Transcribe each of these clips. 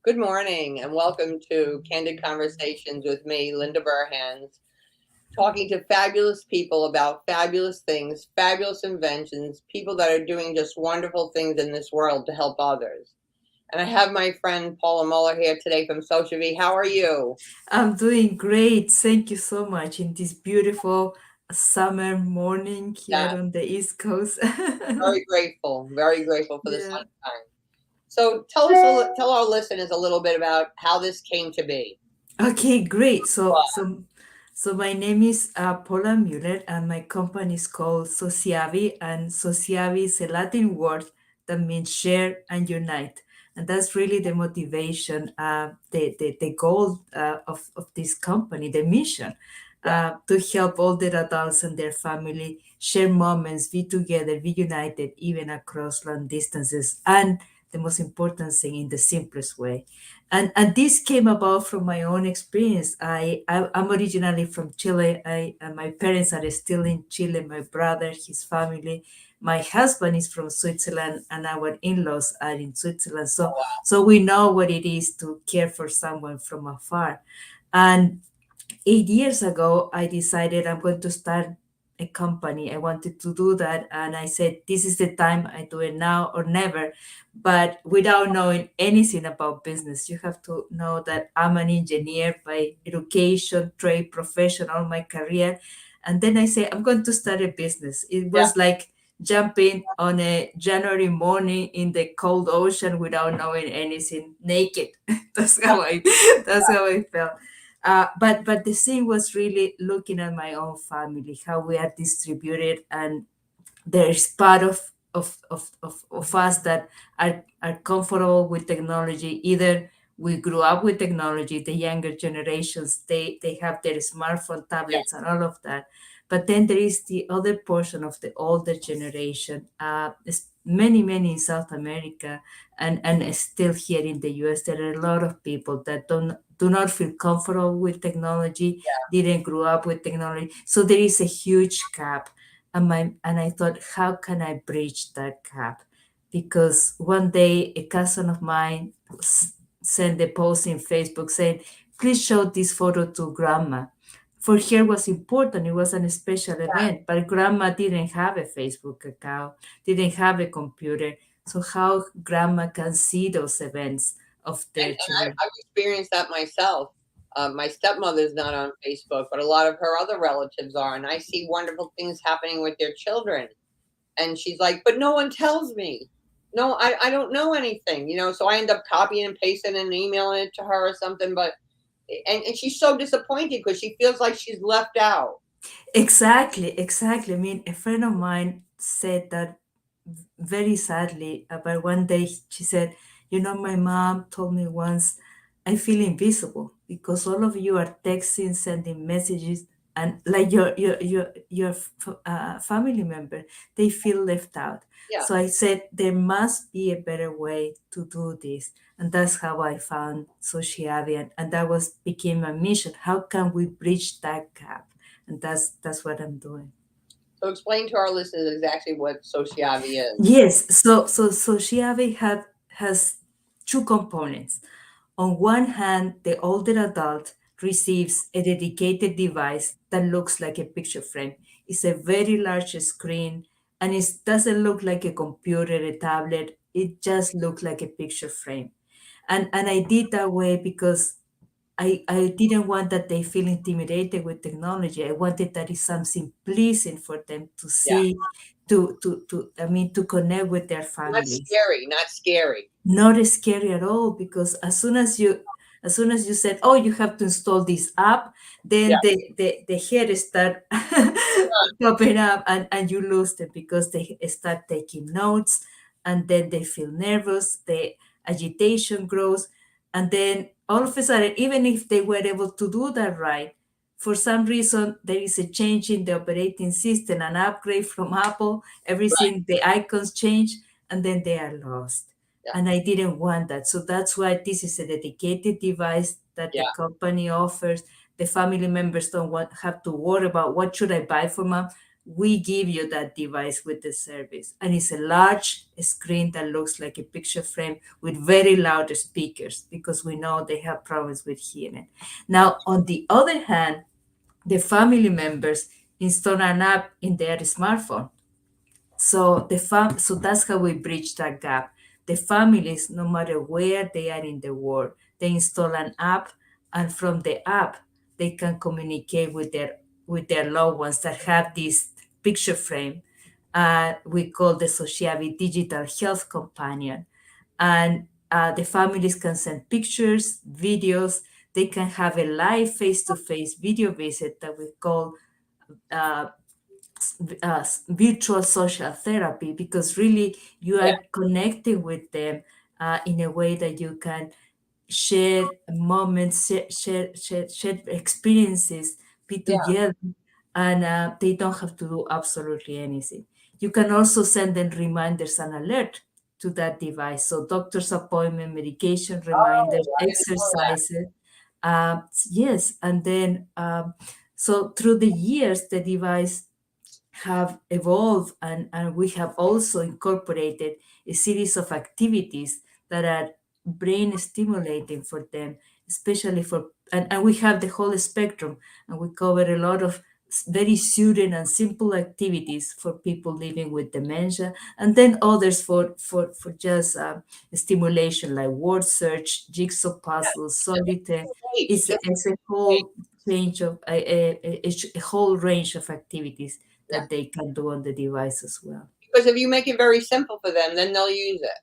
Good morning and welcome to Candid Conversations with me, Linda Burhans, talking to fabulous people about fabulous things, fabulous inventions, people that are doing just wonderful things in this world to help others. And I have my friend Paula Muller here today from Sociavi. How are you? I'm doing great. Thank you so much in this beautiful summer morning here Yeah, on the East Coast. very grateful for the Yeah. sunshine. So tell our listeners a little bit about how this came to be. Okay, great. So my name is Paula Muller, and my company is called Sociavi, and Sociavi is a Latin word that means share and unite. And that's really the motivation, the goal of this company, the mission, Yeah, to help all the adults and their family share moments, be together, be united, even across long distances, and the most important thing, in the simplest way. And this came about from my own experience. I'm originally from Chile. And my parents are still in Chile. My brother, his family, my husband is from Switzerland, and our in-laws are in Switzerland. So we know what it is to care for someone from afar. And 8 years ago, I decided I'm going to start a company. I wanted to do that. And I said, this is the time. I do it now or never. But without knowing anything about business, you have to know that I'm an engineer by education, trade, profession, all my career. And then I say, I'm going to start a business. It yeah, was like jumping on a January morning in the cold ocean without knowing anything, naked. That's how I felt. But the thing was really looking at my own family, how we are distributed, and there's part of us that are comfortable with technology. Either we grew up with technology, the younger generations, they have their smartphone, yeah, tablets, and all of that. But then there is the other portion of the older generation, many in South America, and still here in the US. There are a lot of people that do not feel comfortable with technology, didn't grow up with technology. So there is a huge gap. And I thought, how can I bridge that gap? Because one day a cousin of mine sent a post in Facebook saying, please show this photo to grandma. For her was important, it was an special event, but grandma didn't have a Facebook account, didn't have a computer. So how grandma can see those events of and, their and I, children? I've experienced that myself. My stepmother's not on Facebook, but a lot of her other relatives are, and I see wonderful things happening with their children. And she's like, "But no one tells me. No, I don't know anything, you know." So I end up copying and pasting and emailing it to her or something. But and she's so disappointed because she feels like she's left out. Exactly. I mean, a friend of mine said that very sadly, but one day she said, my mom told me once, I feel invisible because all of you are texting, sending messages, and like your family member, they feel left out. Yeah. So I said, there must be a better way to do this. And that's how I found Sociavi, and that was became a mission. How can we bridge that gap? And that's what I'm doing. So explain to our listeners exactly what Sociavi is. Yes, so Sociavi has two components. On one hand, the older adult receives a dedicated device that looks like a picture frame. It's a very large screen, and it doesn't look like a computer, a tablet. It just looks like a picture frame. And I did that way because I didn't want that they feel intimidated with technology. I wanted that is something pleasing for them to Yeah. see, to connect with their Not families. scary. Not scary. Not scary at all, because as soon as you said, oh, you have to install this app, Yeah. then the hair start popping up, and you lose them because they start taking notes, and then they feel nervous, the agitation grows, and then all of a sudden, even if they were able to do that right, for some reason there is a change in the operating system, an upgrade from Apple, Right. everything, the icons change, and then they are lost. Yeah. And I didn't want that. So that's why this is a dedicated device that the Yeah. company offers. The family members don't have to worry about what should I buy for mom. we give you that device with the service. And it's a large screen that looks like a picture frame with very loud speakers because we know they have problems with hearing. Now, on the other hand, the family members install an app in their smartphone. So that's how we bridge that gap. The families, no matter where they are in the world, they install an app, and from the app they can communicate with their loved ones that have this picture frame. We call the Sociavi Digital Health Companion, and the families can send pictures, videos. They can have a live face-to-face video visit that we call uh, virtual social therapy, because really you Yeah, are connecting with them in a way that you can share moments, share experiences, be yeah, together, and they don't have to do absolutely anything. You can also send them reminders and alert to that device. So doctor's appointment, medication reminders, oh, I didn't know that. exercises. Yes, and then so through the years, the device have evolved, and we have also incorporated a series of activities that are brain stimulating for them, especially and we have the whole spectrum, and we cover a lot of very soothing and simple activities for people living with dementia, and then others for just stimulation like word search, jigsaw puzzles, solitaire. Wait, just It's a wait. whole range of a whole range of activities Yeah, that they can do on the device as well. because if you make it very simple for them, then they'll use it.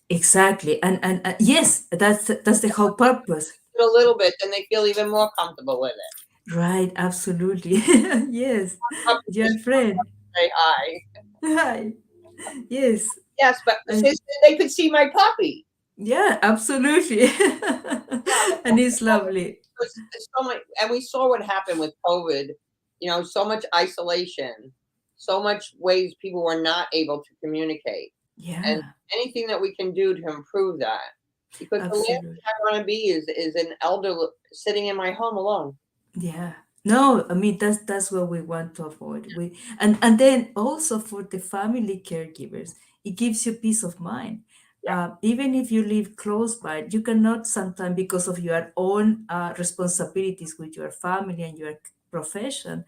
Exactly, and yes, that's the whole purpose. A little bit, then they feel even more comfortable with it. Right, absolutely. Yes, Up to dear just friend. say hi. Hi. Yes, Yes, but and since they could see my puppy. yeah, absolutely. Yeah, And it's lovely. there's so much, and we saw what happened with COVID. You know, so much isolation, so much ways people were not able to communicate, and Yeah, anything that we can do to improve that. Because the last absolutely. thing I want to be is an elder sitting in my home alone. Yeah. No, I mean that's what we want to avoid. And then also for the family caregivers, it gives you peace of mind. Yeah, Even if you live close by, you cannot sometimes because of your own responsibilities with your family and your profession,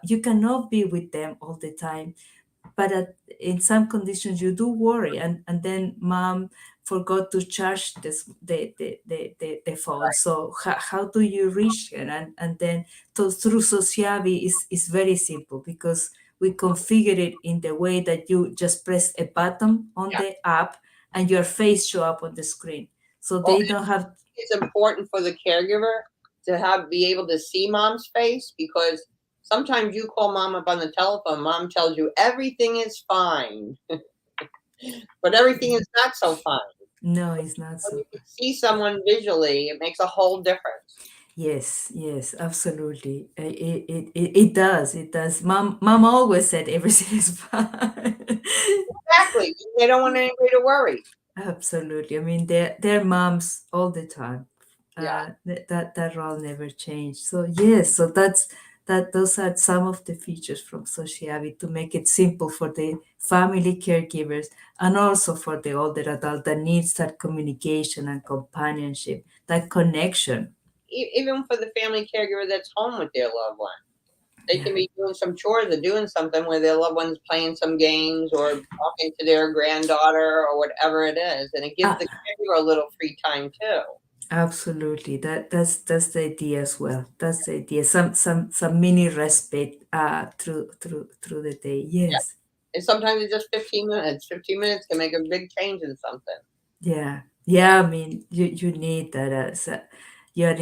you cannot be with them all the time, but in some conditions you do worry, and then mom forgot to charge the phone, so how do you reach her? And then through Sociavi is very simple, because we configure it in the way that you just press a button on yeah. the app and your face show up on the screen, so Well, they don't have. it's important for the caregiver to have be able to see mom's face, because sometimes you call mom up on the telephone, mom tells you everything is fine, but everything is not so fine. No, it's not When so. you can see someone visually, it makes a whole difference. Yes, yes, absolutely. It does. It does. Mom always said everything is fine. Exactly. They don't want anybody to worry. Absolutely. I mean, they're moms all the time. Yeah. That role never changed. So yes, so that those are some of the features from Sociavi to make it simple for the family caregivers, and also for the older adult that needs that communication and companionship, that connection. Even for the family caregiver that's home with their loved one, they Yeah. can be doing some chores or doing something where their loved one's playing some games or talking to their granddaughter or whatever it is, and it gives the caregiver a little free time too. Absolutely. That's the idea as well. That's the idea. Some mini respite through the day. Yeah. Yes. And sometimes it's just 15 minutes. 15 minutes can make a big change in something. Yeah. Yeah. Yeah. I mean, you need that as you're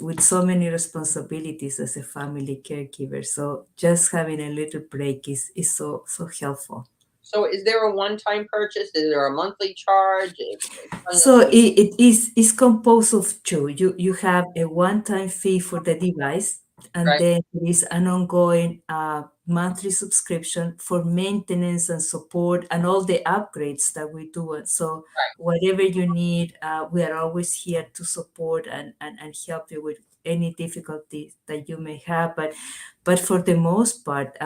with so many responsibilities as a family caregiver. So just having a little break is so helpful. So is there a one-time purchase? Is there a monthly charge? Explain So it is composed of two. You have a one-time fee for the device, and right? then there is an ongoing monthly subscription for maintenance and support and all the upgrades that we do. And so Right. whatever you need, we are always here to support and help you with any difficulties that you may have. But for the most part,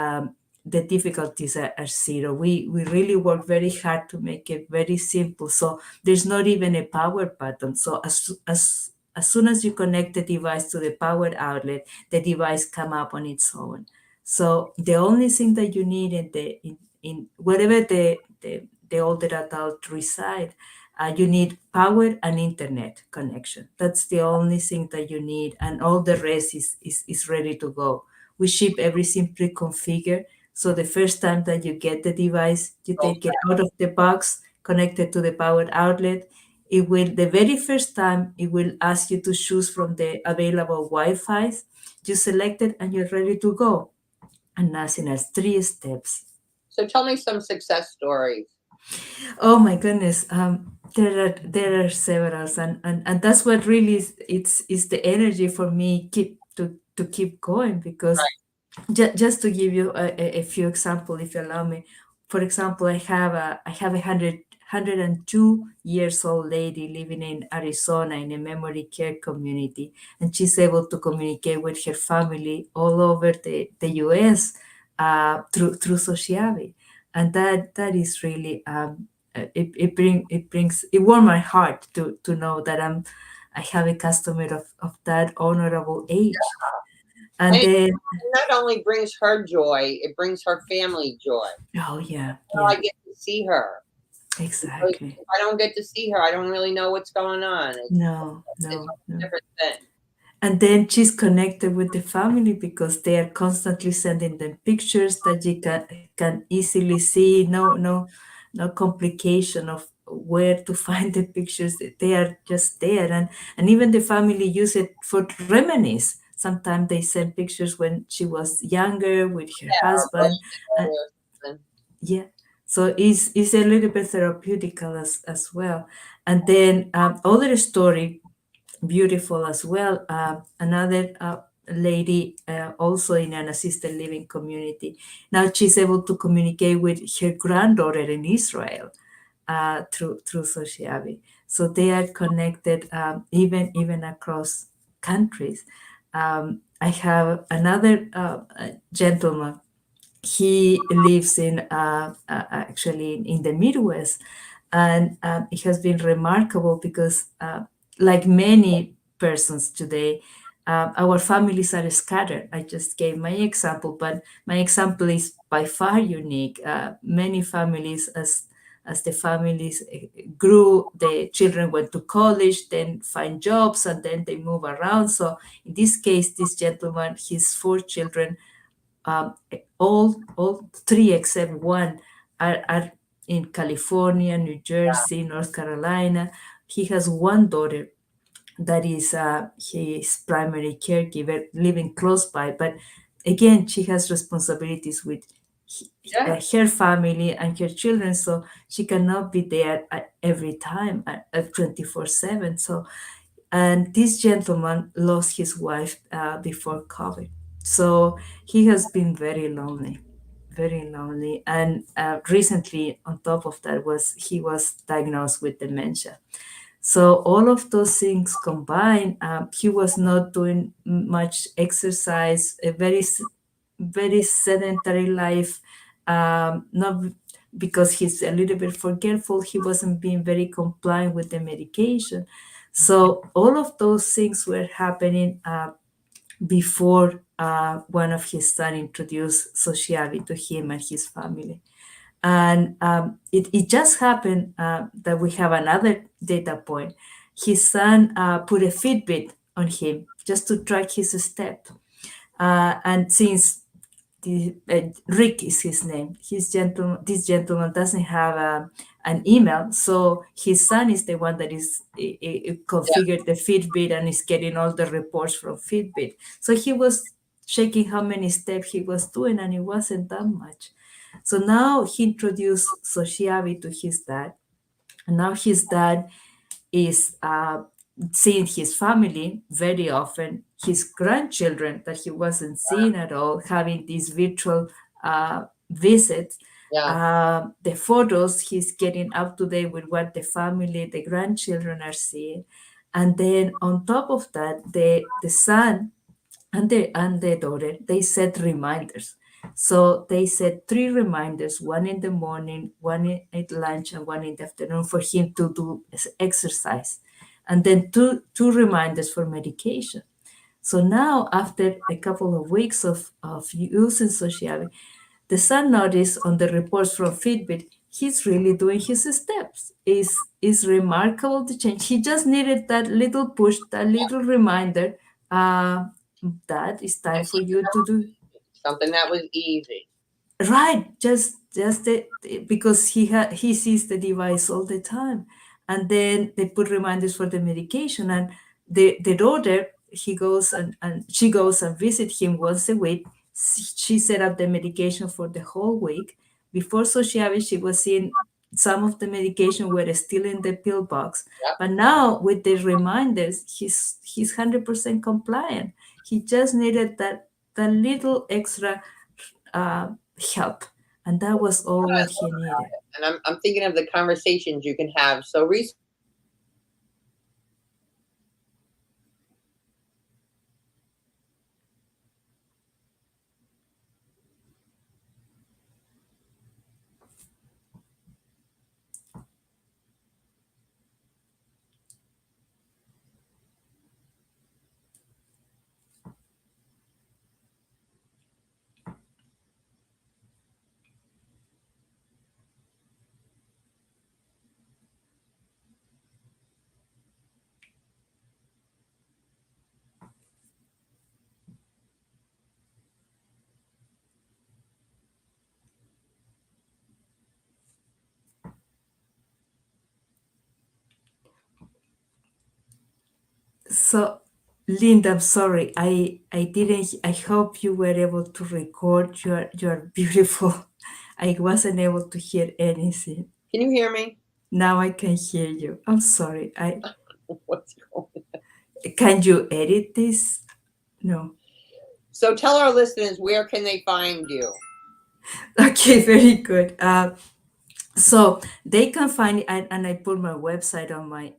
the difficulties are zero. We really work very hard to make it very simple. So there's not even a power button. So as soon as you connect the device to the power outlet, the device come up on its own. So the only thing that you need in wherever the older adult reside, you need power and internet connection. That's the only thing that you need, and all the rest is ready to go. We ship everything pre-configured. So the first time that you get the device, you So take it out of the box, connected to the power outlet. It will, the very first time, it will ask you to choose from the available Wi-Fi's. You select it and you're ready to go. And nothing else. 3 steps. so tell me some success stories. Oh my goodness. There are several, and that's what really is the energy for me to keep going, because just to give you a few examples, if you allow me. For example, I have a 102 years old lady living in Arizona in a memory care community, and she's able to communicate with her family all over the US through Sociavi, and that is really it warmed my heart to know that I have a customer of that honorable age. And And it then, not only brings her joy, it brings her family joy. oh yeah, Now I yeah, get to see her. Because exactly. if I don't get to see her, I don't really know what's going on. No, It's no, a no. different thing. And then she's connected with the family because they are constantly sending them pictures that you can easily see. No complication of where to find the pictures. They are just there, and even the family use it for reminisce. Sometimes they send pictures when she was younger with her Or husband. birthday or something. Yeah. So it's a little bit therapeutical as well. And then other story, beautiful as well. Another lady, also in an assisted living community. Now she's able to communicate with her granddaughter in Israel through Sociavi. So they are connected, even across countries. I have another gentleman. He lives in actually in the Midwest, and it has been remarkable because, like many persons today, our families are scattered. I just gave my example, but my example is by far unique. Many families, as the families grew, the children went to college, then find jobs, and then they move around. So in this case, this gentleman, his 4 children, um, all three except one are in California, New Jersey, North Carolina. He has one daughter that is his primary caregiver living close by, but again, she has responsibilities with Yeah. her family and her children, so she cannot be there at every time at 24/7. So, and this gentleman lost his wife before COVID. So he has been very lonely. And recently, on top of that, was he was diagnosed with dementia. So all of those things combined, he was not doing much exercise, a very sedentary life. Not because he's a little bit forgetful, he wasn't being very compliant with the medication. So all of those things were happening before one of his son introduced Sociavi to him and his family. And it just happened that we have another data point. His son put a Fitbit on him just to track his step. And since Rick is his name, this gentleman doesn't have an email, so his son is the one that is Yeah. configured the Fitbit and is getting all the reports from Fitbit. So he was checking how many steps he was doing, and it wasn't that much. So now he introduced Sociavi to his dad, and now his dad is seeing his family very often, his grandchildren that he wasn't seeing at all, having these virtual visits. Yeah. The photos, he's getting up to date with what the family, the grandchildren are seeing. And then on top of that, the son and the daughter, they set reminders. So they set three reminders, one in the morning, at lunch, and one in the afternoon for him to do exercise. And then two reminders for medication. So now, after a couple of weeks of using Sociavi, the son noticed on the reports from Fitbit, he's really doing his steps. Is remarkable the change. He just needed that little push, that little reminder, uh, that it's time And for you to do. something that was easy. Right, just because he sees the device all the time, and then they put reminders for the medication, and the daughter, he goes and she goes and visit him once a week. She set up the medication for the whole week. Before Sociavi, she was seeing some of the medication were still in the pill box, Yep. but now with the reminders, he's 100% compliant. He just needed that little extra uh, help. And that was all what he needed. And I'm thinking of the conversations you can have. So recently, So, Linda, I'm sorry. I didn't. I hope you were able to record. You are beautiful. I wasn't able to hear anything. can you hear me? Now I can hear you. I'm sorry. I What's going on? Can you edit this? No. So tell our listeners, where can they find you? Okay, very good. So they can find it, and I put my website on my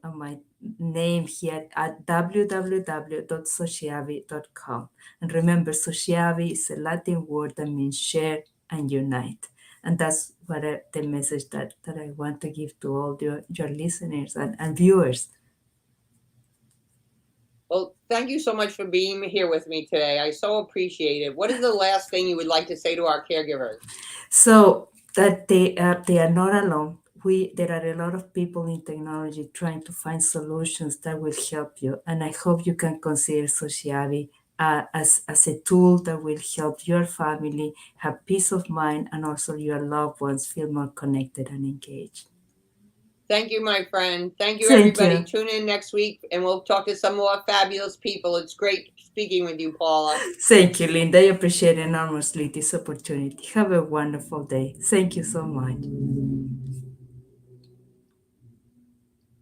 name here at www.sociavi.com. And remember, Sociavi is a Latin word that means share and unite. And that's the message that I want to give to all your listeners and viewers. Well, thank you so much for being here with me today. I so appreciate it. What is the last thing you would like to say to our caregivers? So that they are not alone. There are a lot of people in technology trying to find solutions that will help you, and I hope you can consider Sociavi as a tool that will help your family have peace of mind and also your loved ones feel more connected and engaged. Thank you, my friend. Thank you, Thank everybody. you. Tune in next week and we'll talk to some more fabulous people. It's great speaking with you, Paula. Thank you, Linda. I appreciate enormously this opportunity. Have a wonderful day. Thank you so much.